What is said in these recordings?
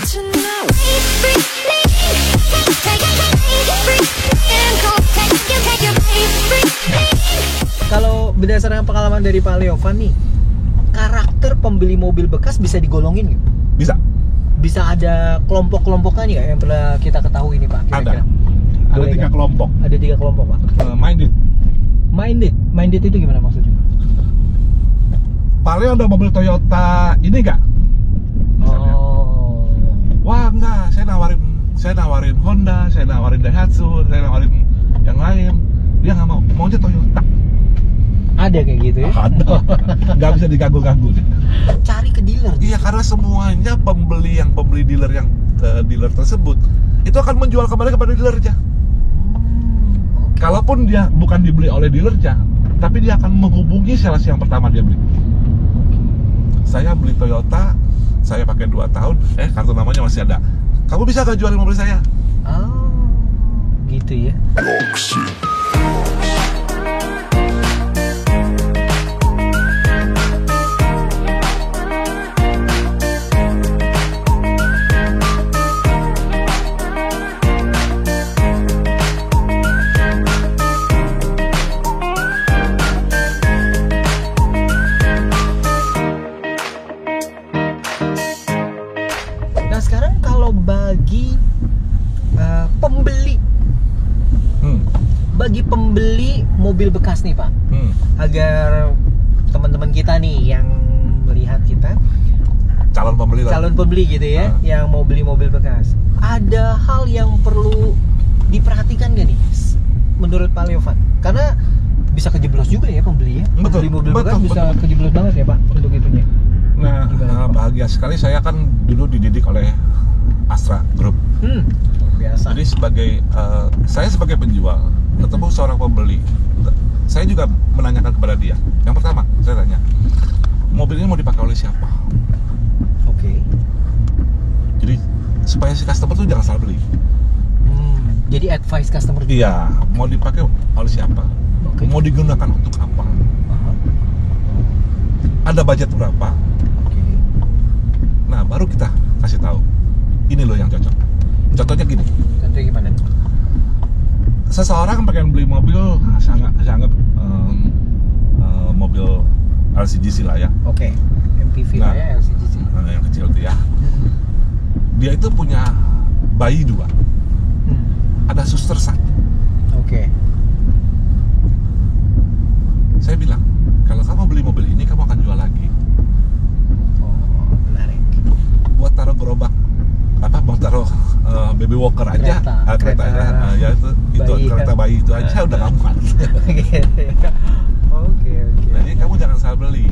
Kalau berdasarkan pengalaman dari Pak Leovan nih, karakter pembeli mobil bekas bisa digolongin nggak? Bisa. Bisa ada kelompok-kelompoknya nggak yang pernah kita ketahui nih Pak? Kira-kira? Ada 3 kelompok. Ada 3 kelompok Pak. Minded itu gimana maksudnya? Pak Leo ada mobil Toyota ini nggak? Misalnya. Oh. Wah enggak, saya nawarin Honda, saya nawarin Daihatsu, saya nawarin yang lain. Dia nggak mau, maunya Toyota. Ada kayak gitu ya? Ada. Nggak bisa diganggu-ganggu. Cari ke dealer. Iya, karena semuanya pembeli dealer yang ke dealer tersebut itu akan menjual kembali kepada dealernya. Kalaupun dia bukan dibeli oleh dealernya, tapi dia akan menghubungi sales yang pertama dia beli. Saya beli Toyota, saya pakai 2 tahun, kartu namanya masih ada. Kamu bisa gak jualin mobil saya? Oh, gitu ya. Nah sekarang kalau bagi pembeli mobil bekas nih Pak, agar teman-teman kita nih yang melihat kita calon pembeli gitu ya, yang mau beli mobil bekas, ada hal yang perlu diperhatikan gak nih menurut Pak Leovan? Karena bisa kejeblos juga ya pembeli ya. Betul, Beli mobil bekas bisa betul. kejeblos banget ya Pak untuk itunya. Nah, bahagia sekali saya kan dulu dididik oleh Astra Group. Biasa. Jadi saya sebagai penjual ketemu seorang pembeli, saya juga menanyakan kepada dia. Yang pertama, saya tanya, mobil ini mau dipakai oleh siapa? Oke. Jadi supaya si customer tuh jangan salah beli. Jadi advice customer juga. Iya, mau dipakai oleh siapa? Oke. Mau digunakan untuk apa? Ada budget berapa? Oke. Nah, baru kita kasih tahu. Ini loh yang cocok. Contohnya gini. Contohnya gimana? Seseorang pengen beli mobil, saya anggap mobil LCGC lah ya. Oke. MPV lah ya, LCGC. Yang kecil tuh ya. Dia itu punya bayi 2. Ada suster 1. Oke. Saya bilang, kalau kamu beli mobil ini, kamu akan jual lagi. Oh, menarik. Buat taruh gerobak, buat taruh baby walker aja, kereta ya itu kereta bayi itu aja udah nggak muat. Oke. Jadi kamu jangan salah beli.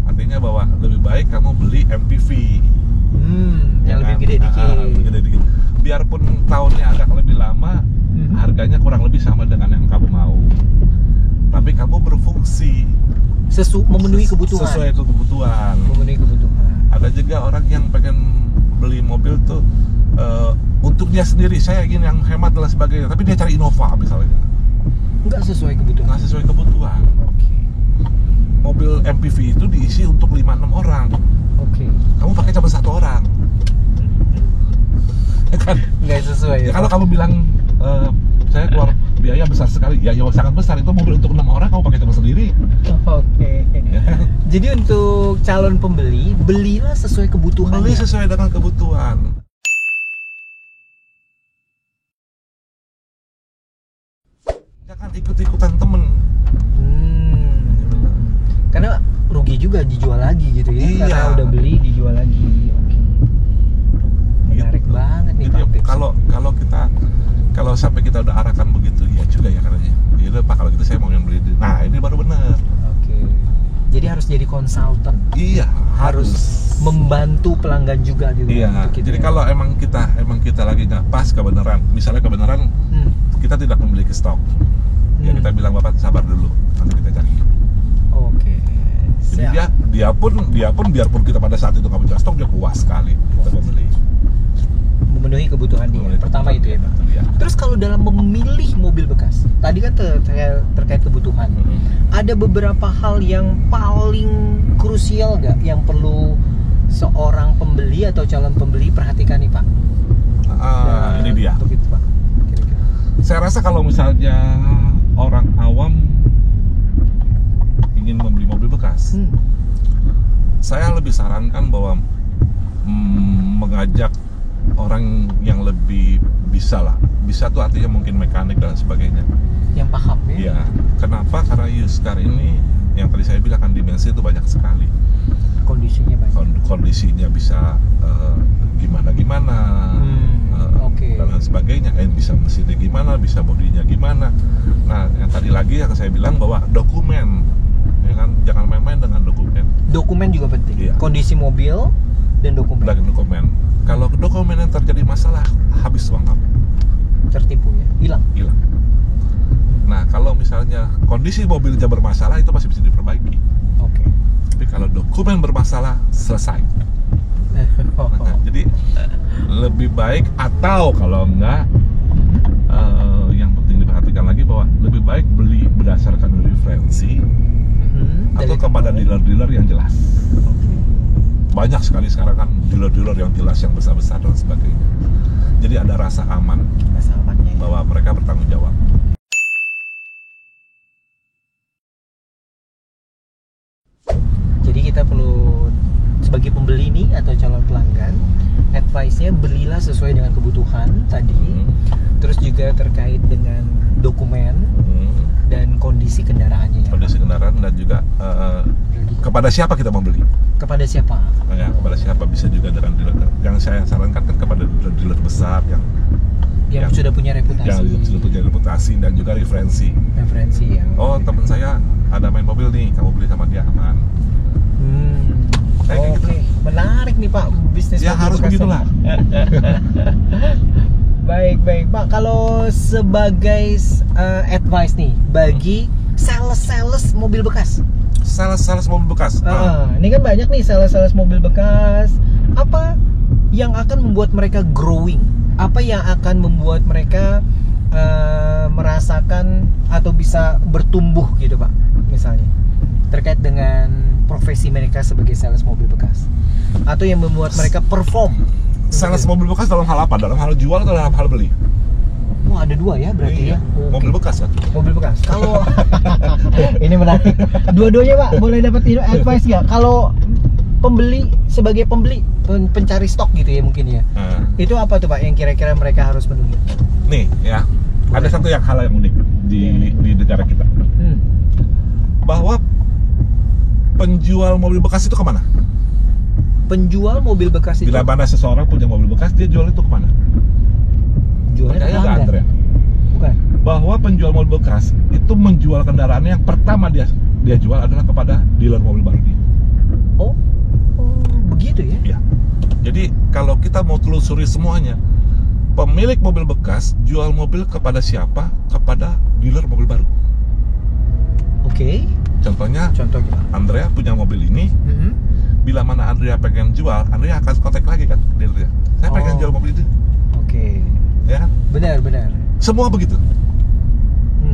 Artinya bahwa lebih baik kamu beli MPV. Yang lebih gede dikit. Biarpun tahunnya agak lebih lama, harganya kurang lebih sama dengan yang kamu mau. Tapi kamu berfungsi memenuhi kebutuhan. Sesuai kebutuhan. Memenuhi kebutuhan. Ada juga orang yang pengen beli mobil tuh untuk dia sendiri. Saya ingin yang hemat dan sebagainya. Tapi dia cari Innova misalnya. Nggak sesuai kebutuhan. Nggak sesuai kebutuhan. Oke. Mobil MPV itu diisi untuk 5-6 orang. Oke. Kamu pakai cuma 1 orang. Ya kan? Nggak sesuai ya. Kalau kamu bilang saya keluar biaya besar sekali, ya sangat besar. Itu mobil untuk 6 orang, kamu pakai cuma sendiri. Oke. Jadi untuk calon pembeli, belilah sesuai kebutuhan. Beli sesuai dengan kebutuhan. Jangan ikut-ikutan temen. Karena rugi juga dijual lagi gitu ya. Iya. Karena udah beli dijual lagi. Oke. Menarik Gitu. banget nih Jadi Pak. kalau sampai kita udah arahkan begitu, ya juga ya katanya. Ya udah Pak, kalau gitu saya mau yang beli. Nah, ini baru benar. Oke. Jadi harus jadi konsultan. Iya, harus membantu pelanggan juga gitu. Iya. Jadi kalau emang kita lagi nggak pas kebenaran, misalnya kebenaran kita tidak memiliki stok, ya kita bilang Bapak sabar dulu, nanti kita cari. Oke. Jadi dia pun biarpun kita pada saat itu nggak punya stok, dia puas sekali kita membeli. Memenuhi kebutuhan dia. Pertama itu ya Pak. Ya. Terus kalau dalam memilih mobil bekas, tadi kan terkait kebutuhan, ada beberapa hal yang paling krusial nggak yang perlu seorang pembeli atau calon pembeli perhatikan nih Pak? Ini dia. Untuk itu Pak, kira-kira. Saya rasa kalau misalnya orang awam ingin membeli mobil bekas, saya lebih sarankan bahwa mengajak orang yang lebih bisa lah. Bisa tuh artinya mungkin mekanik dan sebagainya. Yang paham ya? Iya. Kenapa? Karena used car ini yang tadi saya bilang kan dimensi itu banyak sekali. Kondisinya banyak. Kondisinya bisa gimana-gimana, Oke. dan lain sebagainya. Bisa mesinnya gimana, bisa bodinya gimana. Nah, yang tadi lagi yang saya bilang bahwa dokumen, ya kan, jangan main-main dengan dokumen. Dokumen juga penting. Iya. Kondisi mobil dan dokumen. Dan dokumen. Kalau dokumen yang terjadi masalah, habis uang kamu. Tertipu ya, Hilang. Nah, kalau misalnya kondisi mobilnya bermasalah, itu masih bisa diperbaiki. Oke. Tapi kalau dokumen bermasalah, selesai. Nah, jadi lebih baik, atau kalau enggak, yang penting diperhatikan lagi bahwa lebih baik beli berdasarkan referensi atau kepada dealer-dealer yang jelas. Banyak sekali sekarang kan dealer-dealer yang jelas, yang besar-besar dan sebagainya. Jadi ada rasa aman bahwa mereka bertanggung jawab. Jadi kita perlu sebagai pembeli nih atau calon pelanggan, advice-nya belilah sesuai dengan kebutuhan tadi. Terus juga terkait dengan dokumen dan kondisi kendaraannya ya. Kondisi kendaraan dan juga kepada siapa kita membeli. Kepada siapa? Ya, kepada siapa, bisa juga dengan dealer. Yang saya sarankan kan kepada dealer besar yang sudah punya reputasi. Yang sudah punya reputasi dan juga referensi. Referensi ya. Oh, teman saya ada main mobil nih, kamu beli sama dia aman. Kayak gitu. Oke, menarik nih Pak bisnis. Ya harus begitulah. Baik Pak. Kalau sebagai advice nih bagi sales mobil bekas. Sales mobil bekas. Ini kan banyak nih sales mobil bekas. Apa yang akan membuat mereka growing? Apa yang akan membuat mereka merasakan atau bisa bertumbuh gitu Pak? Misalnya terkait dengan profesi mereka sebagai sales mobil bekas, atau yang membuat mereka perform. Sales mobil bekas dalam hal apa? Dalam hal jual atau dalam hal beli? Wah, ada dua ya berarti ya. Mobil bekas kan? Mobil bekas. Kalau ini menarik. Dua-duanya Pak, boleh dapat advice nggak? Kalau pembeli, sebagai pembeli, pencari stok gitu ya mungkin ya. Itu apa tuh Pak yang kira-kira mereka harus penuhi? Nih ya, ada satu hal yang unik di negara kita. Bahwa penjual mobil bekas itu kemana? Penjual mobil bekas itu? Bila mana seseorang punya mobil bekas, dia jual itu kemana? Jualnya ke pelanggan. Andre? Bukan. Bahwa penjual mobil bekas itu menjual kendaraannya yang pertama dia jual adalah kepada dealer mobil baru dia. Oh, begitu ya? Iya. Jadi kalau kita mau telusuri semuanya, pemilik mobil bekas jual mobil kepada siapa? Kepada dealer mobil baru. Oke. Contohnya gimana? Andrea punya mobil ini. Bila mana Andrea pengen jual, Andrea akan kontak lagi kan dealernya. Saya pengen jual mobil itu. Oke. Ya. Benar. Semua begitu.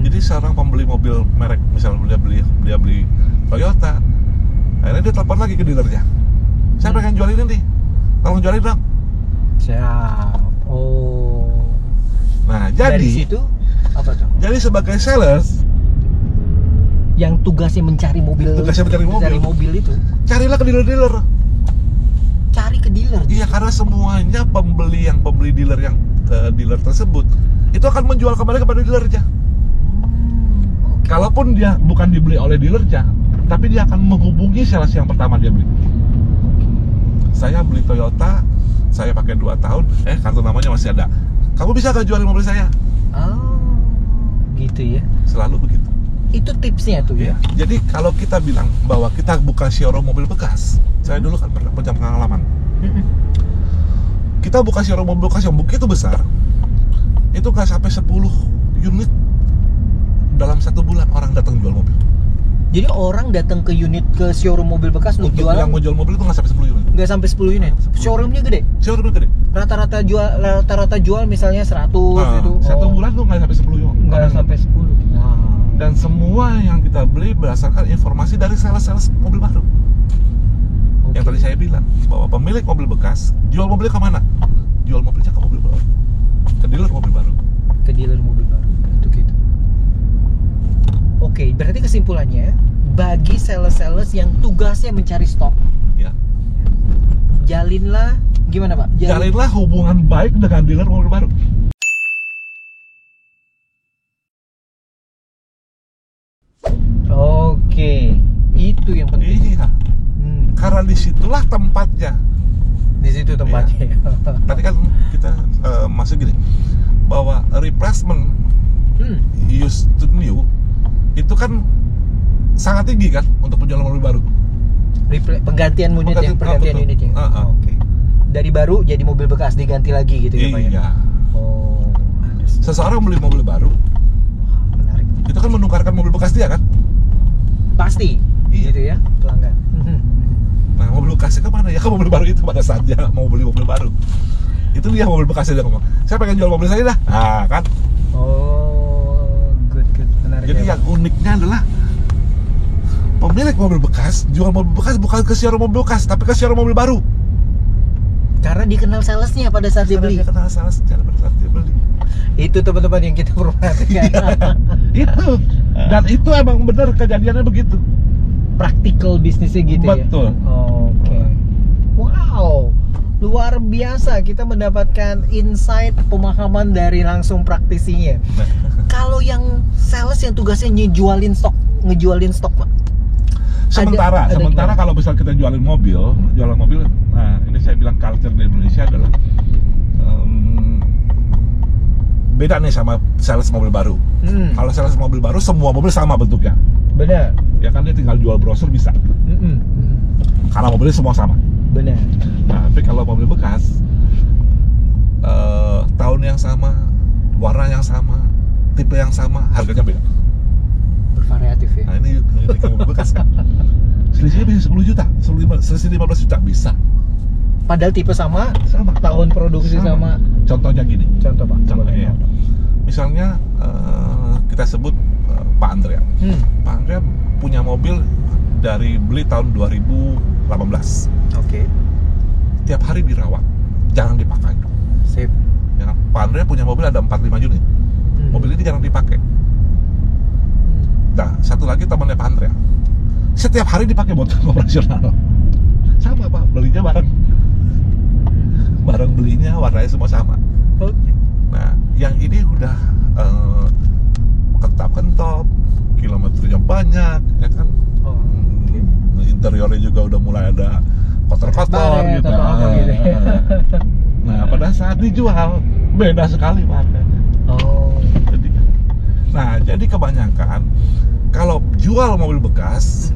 Jadi seorang pembeli mobil merek, misalnya dia beli Toyota, akhirnya dia telepon lagi ke dealernya. Saya pengen jual ini nih, tolong jualin dong. Siap. Oh. Nah, jadi dari situ apa tuh? Jadi sebagai sales yang tugasnya mencari mobil itu, carilah ke dealer-dealer. Cari ke dealer. Iya, karena semuanya pembeli dealer yang ke dealer tersebut itu akan menjual kembali kepada dealernya. Kalaupun dia bukan dibeli oleh dealernya, tapi dia akan menghubungi sales yang pertama dia beli. Saya beli Toyota, saya pakai 2 tahun, kartu namanya masih ada. Kamu bisa gak jualin mobil saya? Oh, gitu ya. Selalu begitu. Itu tipsnya tuh ya. Jadi kalau kita bilang bahwa kita bukan showroom mobil bekas, saya dulu kan pernah punya pengalaman. Kita buka showroom mobil bekas yang begitu besar, itu nggak sampai 10 unit dalam 1 bulan orang datang jual mobil. Jadi orang datang ke showroom mobil bekas untuk jual. Yang mau jual mobil itu nggak sampai 10 unit. Nggak sampai 10 unit. Showroomnya gede. Showroomnya gede. Rata-rata jual misalnya 100 gitu. 1 bulan tuh nggak sampai 10 unit. Nggak sampai 10. Dan semua yang kita beli berdasarkan informasi dari sales mobil baru. Yang tadi saya bilang bahwa pemilik mobil bekas jual mobilnya kemana? Jual mobilnya ke mobil baru, ke dealer mobil baru. Ke dealer mobil baru untuk itu. Oke, berarti kesimpulannya bagi sales-sales yang tugasnya mencari stok, Ya. jalinlah gimana Pak? Jalinlah hubungan baik dengan dealer mobil baru. Oke, itu yang penting. Iya. Karena disitulah tempatnya. Di situ tempatnya. Tadi kan kita masih gini bahwa replacement used to new itu kan sangat tinggi kan untuk penjualan mobil baru. Penggantian unit Penggantian, yang pergantian betul. unitnya. Oke. Dari baru jadi mobil bekas diganti lagi gitu ya Pak ya. Iya. Oh, understood. Seseorang beli mobil baru, Menarik. itu kan menukarkan mobil bekas dia kan. Pasti. Iya. Gitu ya, pelanggan. Nah, mobil bekasnya kemana? Ya ke mobil baru itu pada saat dia mau beli mobil baru. Itu dia mobil bekasnya dia ngomong, saya pengen jual mobil saya dah. Nah, kan. Oh, good. Menarik. Jadi ya, yang uniknya adalah pemilik mobil bekas jual mobil bekas bukan ke showroom mobil bekas, tapi ke showroom mobil baru. karena dikenal salesnya pada saat dia Karena beli. dia kenal sales pada saat dia beli. Itu teman-teman yang kita perhatikan. Itu. Dan itu emang benar kejadiannya begitu. Practical bisnisnya gitu ya. Betul. Oke. Wow. Luar biasa kita mendapatkan insight pemahaman dari langsung praktisinya. Kalau yang sales yang tugasnya ngejualin stok, Pak. Sementara gimana? kalau misal kita jualan mobil, nah ini saya bilang culture di Indonesia adalah beda nih sama sales mobil baru. Kalau sales mobil baru semua mobil sama bentuknya, Benar. ya kan dia tinggal jual brosur bisa, karena mobilnya semua sama. Benar. Nah, tapi kalau mobil bekas, tahun yang sama, warna yang sama, tipe yang sama, harganya beda. Bervariatif ya. Nah ini mobil bekas kan, selisihnya bisa 10 juta, selisih 15 juta bisa. Padahal tipe sama, Sama. tahun produksi sama. Contohnya gini. Contoh Pak. Contohnya ya. Misalnya kita sebut Pak Andrea. Pak Andrea punya mobil dari beli tahun 2018. Oke. Tiap hari dirawat, jarang dipakai. Sip. Ya kan? Pak Andrea punya mobil ada 45 unit. Mobil ini jarang dipakai. Nah, satu lagi temannya Pak Andrea. Setiap hari dipakai buat operasional. Sama Pak, belinya barang belinya warnanya semua sama. Oke. Nah, yang ini udah ketap-kentop, kilometernya banyak, ya kan. Interiornya juga udah mulai ada kotor-kotor Baret, gitu. atau apa gitu. Nah, pada saat dijual beda sekali makanya. Jadi kebanyakan kalau jual mobil bekas,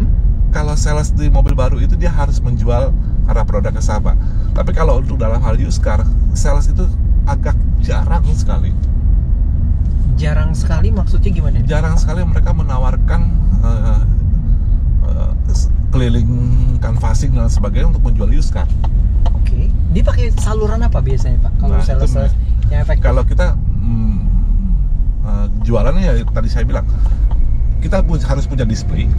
kalau sales di mobil baru itu dia harus menjual karena produknya sama. Tapi kalau untuk dalam hal used car, sales itu agak jarang sekali. Jarang sekali maksudnya gimana? Jarang sekali mereka menawarkan keliling canvassing dan sebagainya untuk menjual used car. Oke. Dia pakai saluran apa biasanya Pak? Kalau Nah, sales itu yang efektif. Kalau kita jualannya ya tadi saya bilang kita harus punya display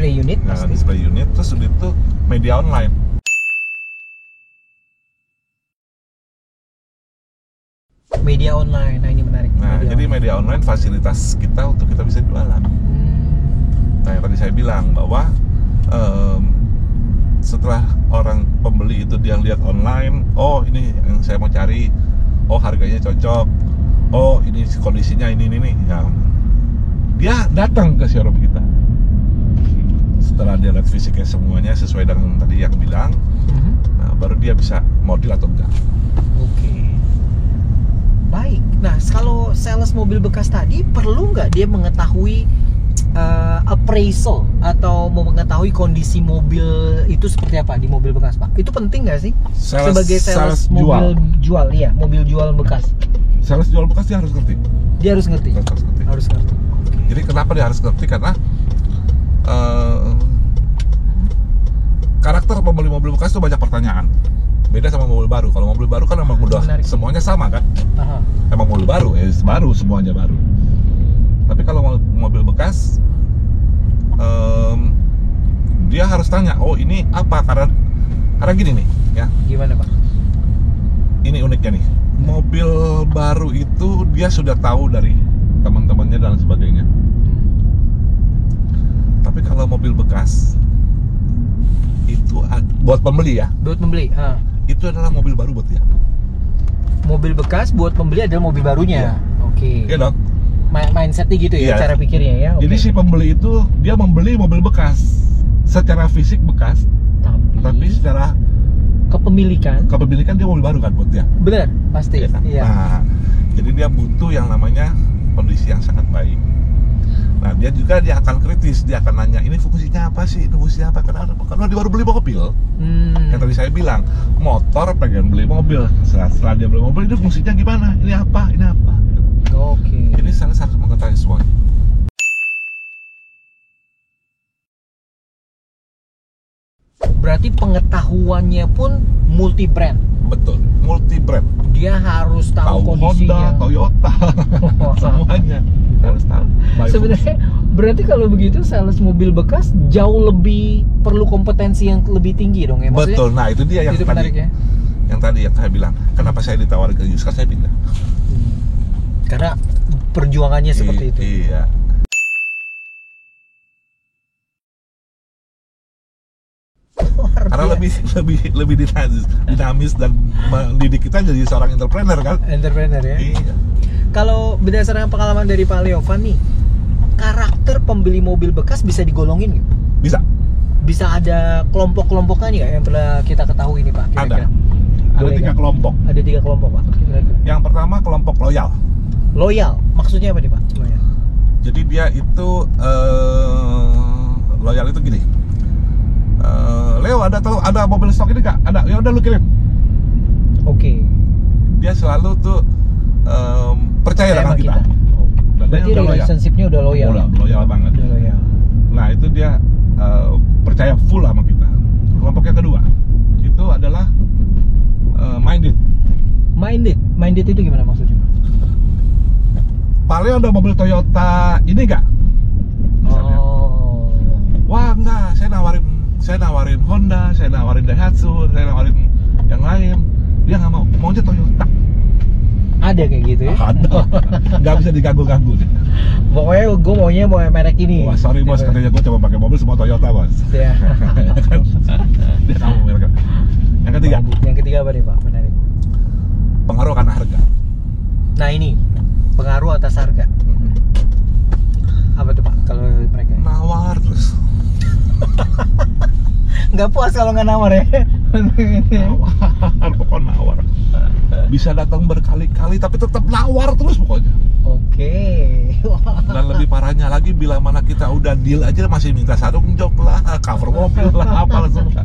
unit nah, pasti. display unit, terus udah itu media online. Media online, nah ini menarik. Nah, jadi media online fasilitas kita untuk kita bisa jualan. Nah, yang tadi saya bilang bahwa setelah orang pembeli itu dia lihat online, oh ini yang saya mau cari, oh harganya cocok, oh ini kondisinya ini ya, dia datang ke showroom kita. Setelah dia lihat fisiknya semuanya sesuai dengan tadi yang bilang, nah, baru dia bisa mau deal atau enggak. Oke. Baik. Nah, kalau sales mobil bekas tadi perlu nggak dia mengetahui appraisal atau mau mengetahui kondisi mobil itu seperti apa di mobil bekas, Pak? Itu penting nggak sih? Sebagai sales mobil jual, iya, mobil jual bekas. Sales jual bekas dia harus ngerti. Dia harus ngerti. Harus ngerti. Jadi kenapa dia harus ngerti? Karena karakter pembeli mobil bekas itu banyak pertanyaan. Beda sama mobil baru. Kalau mobil baru kan emang udah semuanya sama kan? Aha. Emang mobil baru, baru semuanya baru. dia harus tanya, oh ini apa, karena gini nih ya, Gimana Pak? ini uniknya nih, mobil baru itu dia sudah tahu dari teman-temannya dan sebagainya. Tapi kalau mobil bekas itu buat pembeli ya, Buat membeli. itu adalah mobil baru buat dia. Mobil bekas buat pembeli adalah mobil barunya. Iya. Oke. Iya dong. Mindsetnya gitu ya, Iya. cara pikirnya ya. Oke. Jadi si pembeli itu dia membeli mobil bekas, secara fisik bekas, tapi secara kepemilikan. kepemilikan dia mobil baru kan buat dia. Bener, pasti. Iya kan? Iya. Nah, jadi dia butuh yang namanya kondisi yang sangat baik. Nah, dia akan kritis, dia akan nanya, ini fungsinya apa sih? Ini fungsinya apa? Karena dia baru beli mobil. Yang tadi saya bilang, motor pengen beli mobil. Setelah dia beli mobil, itu fungsinya gimana? Ini apa? Ini apa? Oke. Ini harus mengetahui semuanya. Berarti pengetahuannya pun multi brand. Betul, multi brand. Dia harus tahu kondisinya. Honda, Toyota, semuanya harus tahu. Sebenarnya berarti kalau begitu sales mobil bekas jauh lebih perlu kompetensi yang lebih tinggi dong ya. Maksudnya, betul. Nah, itu dia yang itu tadi. menarik ya. Yang tadi yang saya bilang, kenapa saya ditawarin ke used car, saya pindah. Karena perjuangannya seperti itu. Iya. Karena lebih dinamis dan mendidik kita jadi seorang entrepreneur kan. Entrepreneur ya. Iya. Kalau berdasarkan pengalaman dari Pak Leovan nih, karakter pembeli mobil bekas bisa digolongin nggak? Bisa. Bisa ada kelompok-kelompoknya nggak yang pernah kita ketahui nih Pak? Kira-kira? Ada 3 kelompok. Ada 3 kelompok Pak. Kira-kira. Yang pertama kelompok loyal. Loyal, maksudnya apa nih Pak? Loyal. Jadi dia itu loyal itu gini. Leo ada mobil stok ini nggak? Ada, ya udah lu kirim. Oke. Dia selalu tuh percaya dengan sama kita. Dan Berarti dia udah loyal. relationship-nya udah loyal. Loyal banget. Udah loyal. Nah itu dia percaya full sama kita. Kelompok yang kedua itu adalah minded. Minded itu gimana maksudnya? Pak Leo ada mobil Toyota ini nggak? Misalnya. Oh. Wah enggak, saya nawarin Honda, saya nawarin Daihatsu, saya nawarin yang lain. Dia nggak mau, maunya Toyota. Ada kayak gitu ya? Ada, nggak bisa diganggu-ganggu. Pokoknya gue maunya mau merek ini. Wah sorry bos, Gitu. katanya gue coba pakai mobil semua Toyota bos. Ya. Dia kamu mereka. Yang ketiga, Yang ketiga apa nih Pak? Menarik. pengaruh akan harga. Nah ini pengaruh atas harga. Apa tuh Pak? Kalau mereka Nawar terus. nggak puas kalau nggak nawar ya? Nawar, pokoknya nawar. Bisa datang berkali-kali tapi tetap nawar terus pokoknya. Oke. Dan lebih parahnya lagi, bila mana kita udah deal aja masih minta sarung jok lah, cover mobil lah, apa semua.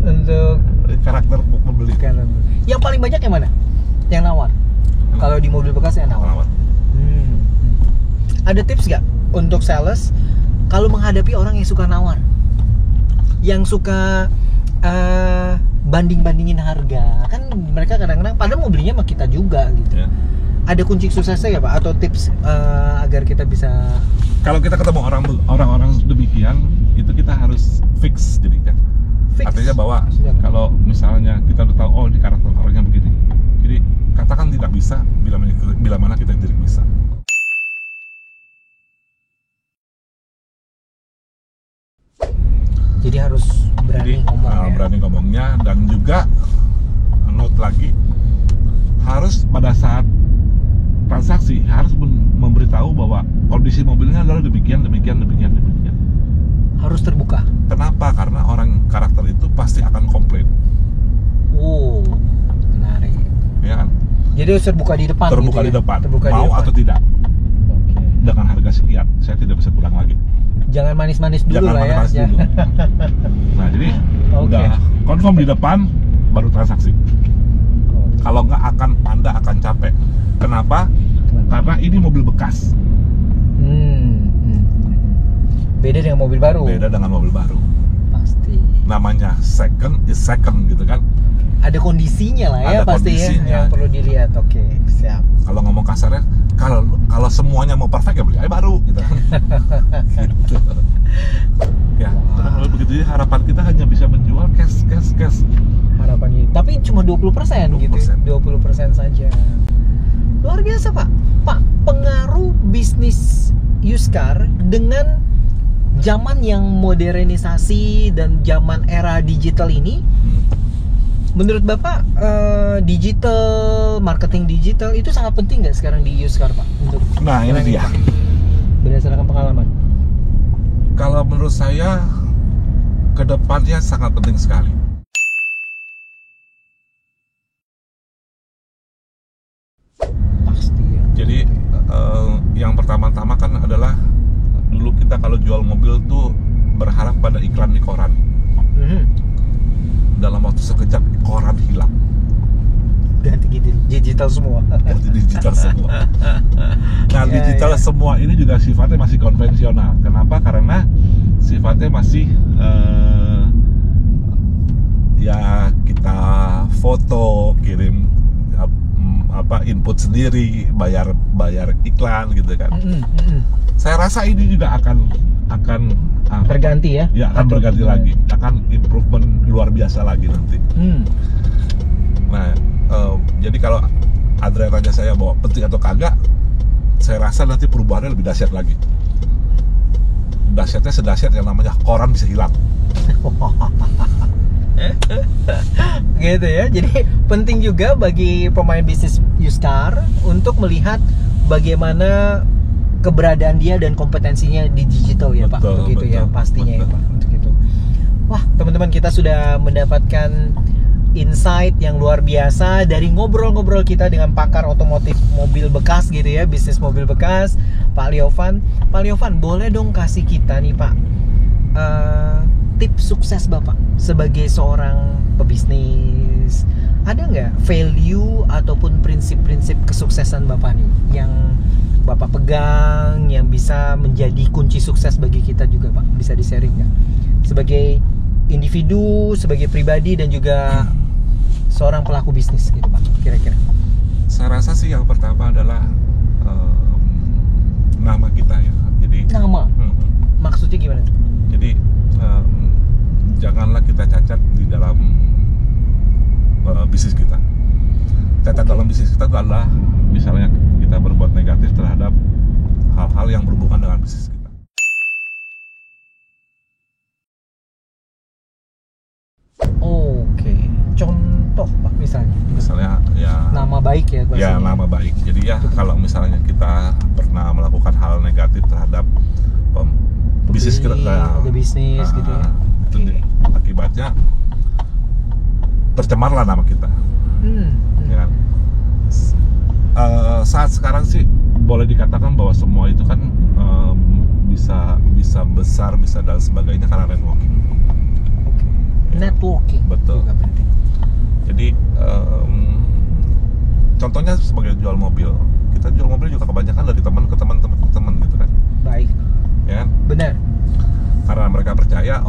Untuk Karakter pembeli. yang paling banyak yang mana? Yang nawar. Kalau di mobil bekas yang nawar. Nawar. Ada tips nggak untuk sales kalau menghadapi orang yang suka nawar, yang suka banding-bandingin harga? Kan mereka kadang-kadang padahal mau belinya sama kita juga gitu. Ya. Ada kunci suksesnya ya Pak, atau tips agar kita bisa? Kalau kita ketemu orang-orang demikian, itu kita harus fix jadinya. Fix. Artinya bahwa Siap. kalau misalnya kita udah tahu, oh ini karakter orangnya begini, jadi katakan tidak bisa bila mana kita tidak bisa. Jadi harus berani ngomong ya. Berani ngomongnya, dan juga note lagi, harus pada saat transaksi harus memberitahu bahwa kondisi mobilnya adalah demikian. Harus terbuka. Kenapa? Karena orang karakter itu pasti akan komplain, Oh, menarik. ya kan? Jadi harus terbuka di depan. Terbuka gitu di ya? depan, Terbuka mau di depan. atau tidak, Oke. dengan harga sekian, saya tidak bisa kurang lagi. Jangan manis-manis dulu Jangan lah ya. manis dulu. Nah jadi Oke. udah confirm di depan, baru transaksi. Kalau nggak Anda akan capek. Kenapa? Karena ini mobil bekas. Beda dengan mobil baru. Beda dengan mobil baru. Pasti. Namanya second is second gitu kan. Ada kondisinya lah ya Ada pasti kondisinya. ya yang perlu dilihat. Oke, siap. Kalau ngomong kasarnya, kalau semuanya mau perfect ya beli aja baru gitu. Gitu. Ya, kalau begitu ya, harapan kita hanya bisa menjual cash. Harapannya. Tapi cuma 20% gitu. 20% saja. Luar biasa, Pak. Pak, pengaruh bisnis used car dengan zaman yang modernisasi dan zaman era digital ini, menurut Bapak marketing digital itu sangat penting nggak sekarang di used car, Pak? Untuk Nah, ini dia. berdasarkan pengalaman. Kalau menurut saya kedepannya sangat penting sekali. Pasti ya. Jadi yang pertama-tama kan adalah dulu kita kalau jual mobil tuh berharap pada iklan di koran. Dalam waktu sekejap koran hilang, Ganti gitu, digital semua. ganti digital semua. Nah, Ya, digital ya. semua ini juga sifatnya masih konvensional. Kenapa? Karena sifatnya masih ya kita foto, kirim input sendiri, bayar iklan gitu kan. Saya rasa ini juga akan Terganti ya? ya akan berganti lagi, akan improvement luar biasa lagi nanti. Nah, jadi kalau Andre tanya saya bahwa penting atau kagak, saya rasa nanti perubahannya lebih dahsyat lagi. Dahsyatnya sedahsyat yang namanya koran bisa hilang. Gitu ya. Jadi penting juga bagi pemain bisnis used car untuk melihat bagaimana keberadaan dia dan kompetensinya di digital ya, Pak. Betul, Begitu ya, betul, pastinya ya, betul. Pak. Untuk itu. Wah, teman-teman, kita sudah mendapatkan insight yang luar biasa dari ngobrol-ngobrol kita dengan pakar otomotif mobil bekas gitu ya, bisnis mobil bekas, Pak Liovan. Pak Liovan, boleh dong kasih kita nih, Pak, tips sukses Bapak sebagai seorang pebisnis. Ada nggak value ataupun prinsip-prinsip kesuksesan Bapak nih yang Bapak pegang, yang bisa menjadi kunci sukses bagi kita juga, Pak? Bisa di-sharing nggak? Sebagai individu, sebagai pribadi, dan juga seorang pelaku bisnis gitu, Pak, kira-kira. Saya rasa sih yang pertama adalah nama kita ya. Jadi Nama? Maksudnya gimana tuh? Jadi janganlah kita cacat di dalam bisnis kita. Cacat dalam bisnis kita itu adalah misalnya kita berbuat negatif terhadap hal-hal yang berhubungan dengan bisnis kita. Oke, contoh Pak, Misalnya ya nama baik ya, ya bahasanya. nama baik. Jadi ya kalau misalnya kita pernah melakukan hal negatif terhadap bisnis kita, ada bisnis gitu ya. itu akibatnya tercemarlah nama kita. Ya kan? Saat sekarang sih boleh dikatakan bahwa semua itu kan bisa besar, bisa dan sebagainya karena networking. Networking. Betul. Juga penting. Jadi contohnya sebagai jual mobil, kita jual mobil juga kebanyakan dari teman ke teman gitu kan. Baik. Ya kan? Benar. Karena mereka percaya,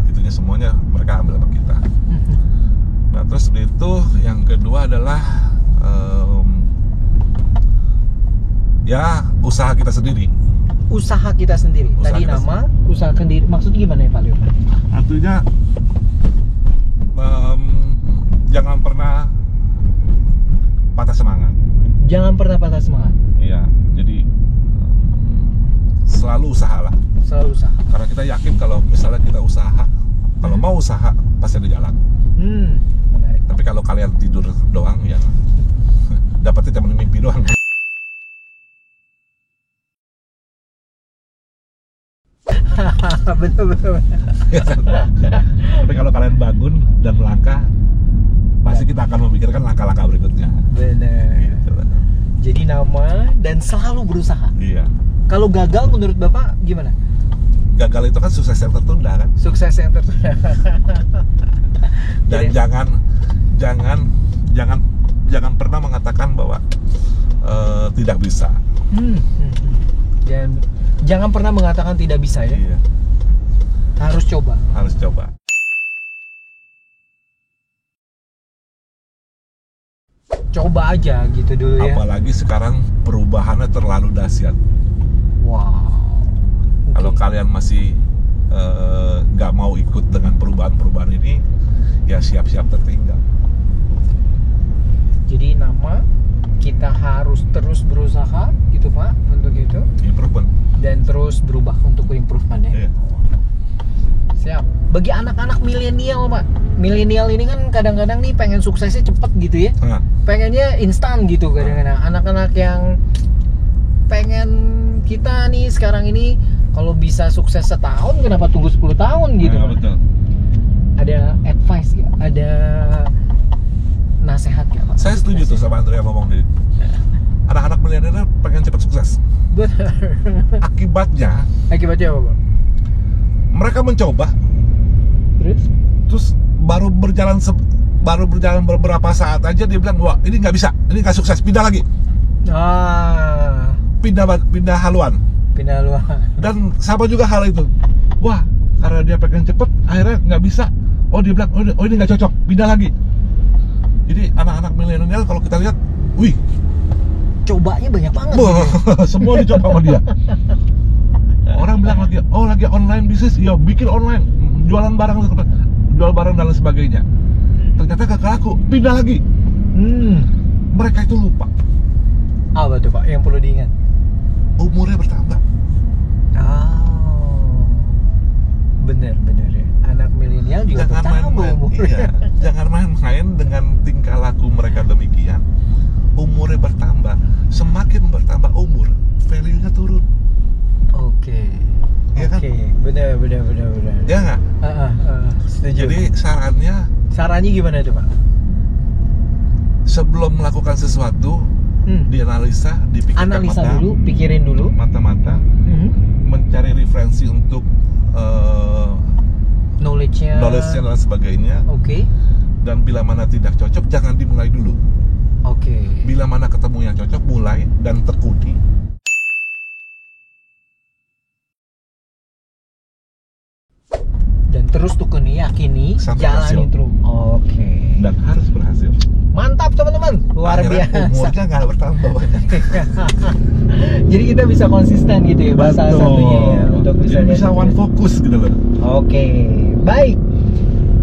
itunya semuanya mereka ambil sama kita. Nah, terus itu yang kedua adalah ya usaha kita sendiri. Usaha kita sendiri. Usaha Tadi kita nama usaha sendiri. Maksudnya gimana ya, Pak Leo? Artinya jangan pernah patah semangat. Jangan pernah patah semangat. Iya, jadi selalu usahalah. Selalu usaha. Karena kita yakin kalau misalnya kita usaha, kalau mau usaha pasti ada jalan. Menarik. Tapi kalau kalian tidur doang ya dapatnya cuma mimpi doang. Betul. Tapi kalau kalian bangun dan melangkah, pasti kita akan memikirkan langkah-langkah berikutnya. Benar. Gitu lah. Jadi nama dan selalu berusaha. Iya. Kalau gagal menurut Bapak gimana? Gagal itu kan sukses yang tertunda kan. Sukses yang tertunda. Dan Jadi- jangan pernah mengatakan bahwa tidak bisa. Jangan pernah mengatakan tidak bisa ya. Iya, Harus coba. harus coba. coba aja gitu dulu ya. Apalagi sekarang perubahannya terlalu dahsyat. Wow. Kalau Oke. kalian masih nggak mau ikut dengan perubahan-perubahan ini, ya siap-siap tertinggal. Jadi nama kita harus terus berusaha gitu Pak untuk itu Improvement. dan terus berubah untuk improvement ya. Iya. Siap. Bagi anak-anak milenial Pak, milenial ini kan kadang-kadang nih pengen suksesnya cepet gitu ya, Nah, pengennya instan gitu kadang-kadang. Anak-anak yang pengen kita nih sekarang ini kalau bisa sukses setahun kenapa tunggu 10 tahun gitu nah, Pak? betul. Ada advice gak? Ada nasihat gak Pak? Saya setuju tuh sama Andrea ngomong tadi. Anak-anak milenial pengen cepat sukses. Benar. Akibatnya Akibatnya apa Pak? mereka mencoba, terus baru berjalan beberapa saat aja dia bilang, wah ini nggak bisa, ini nggak sukses, pindah lagi, pindah haluan. Pindah luar. Dan sama juga hal itu, wah karena dia pengen cepet akhirnya nggak bisa, oh dia bilang oh ini nggak cocok, pindah lagi. Jadi anak-anak milenial kalau kita lihat, wih, Cobanya banyak banget. wah, semua dicoba sama dia. Orang bilang lagi online bisnis, ya bikin online, jual barang dan lain sebagainya. Ternyata gak laku, pindah lagi. Mereka itu lupa Apa tuh Pak yang perlu diingat? umurnya bertambah. Bener ya. Anak milenial juga Jangan bertambah main-main, umurnya. iya, jangan main-main dengan tingkah laku mereka demikian. Umurnya bertambah, semakin bertambah umur, value-nya turun. Oke. Iya kan? Oke, bener. Ya nggak? Setuju. Jadi sarannya gimana tuh Pak? sebelum melakukan sesuatu, dianalisa, dipikirkan Analisa dulu, pikirin dulu. mata-mata, mencari referensi untuk Knowledge-nya. knowledge-nya dan sebagainya. Oke. Dan bila mana tidak cocok, jangan dimulai dulu. Oke. Bila mana ketemu yang cocok, mulai dan tekuni. Dan terus yakini, Sampai jalanin berhasil. terus. Oke. Dan harus berhasil. Mantap teman-teman, luar Akhirnya biasa. umurnya nggak bertambah banyak. Jadi kita bisa konsisten gitu ya, bahasa satunya ya, untuk Jadi bisa jadi- one focus gitu loh. Oke, baik.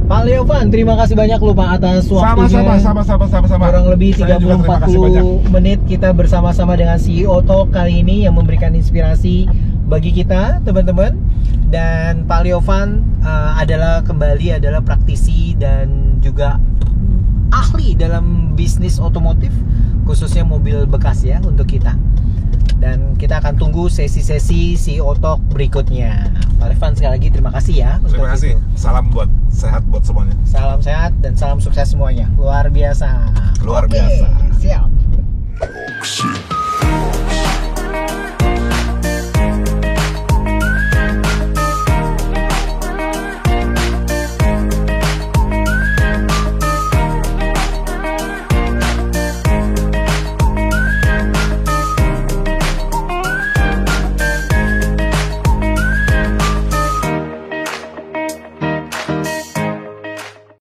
Pak Leovan, terima kasih banyak loh Pak atas waktunya. Sama. Kurang lebih Saya juga terima kasih banyak. 30-40 menit kita bersama-sama dengan CEO Talk kali ini yang memberikan inspirasi bagi kita teman-teman. Dan Pak Leovan adalah praktisi dan juga ahli dalam bisnis otomotif, khususnya mobil bekas ya untuk kita. Dan kita akan tunggu sesi-sesi CEO Talk berikutnya. Pak Leovan sekali lagi terima kasih ya. Terima untuk kasih. itu. Salam sehat buat semuanya. Salam sehat dan salam sukses semuanya. Luar biasa. Luar Oke, biasa. siap.